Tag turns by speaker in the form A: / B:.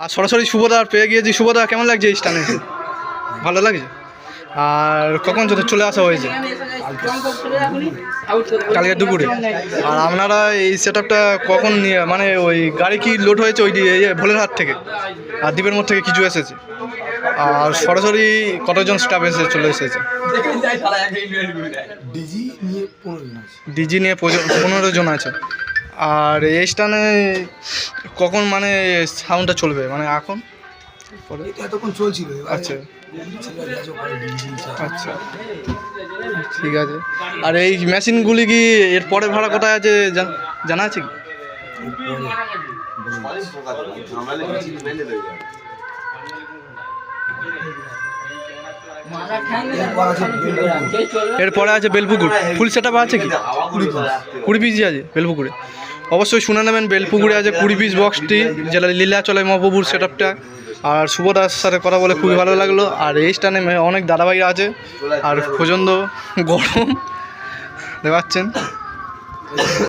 A: আর সরাসরি শুভদা পেয়ে গিয়েছি। শুভদা কেমন লাগছে এই স্থানে এসে? ভালো লাগছে। আর কখন চলে আসা হয়েছে? কালকে দুপুরে। আর আপনারা এই সেট আপটা কখন নিয়ে মানে ওই গাড়ি কি লোড হয়েছে ওই ভোলেরহাট থেকে আর দ্বীপের মোড় থেকে কিছু এসেছে? আর সরাসরি কতজন স্টাফ চলে এসেছে? ডিজি নিয়ে 15 জন আছে। আর এই স্থানে কখন মানে সাউন্ডটা চলবে মানে এখন?
B: এতক্ষণ চলছিল।
A: আচ্ছা আচ্ছা ঠিক আছে। আর এই মেশিনগুলি কি এর পরে ভাড়া কোথায় আছে জানা আছে কি? এরপরে আছে বেলপুকুর। ফুল সেট আপ আছে কি? 20 পিসই আছে বেলপুকুরে। অবশ্যই শুনে নেবেন, বেলপুকুরে আছে 20 পিস বক্সটি, যেটা লীলাচলে মহাপ্রভুর সেট আপটা। আর শুভদার সাথে কথা বলে খুবই ভালো লাগলো। আর এই স্থানে অনেক দাদাভাইরা আছে। আর প্রচণ্ড গরম দেখতে পাচ্ছেন।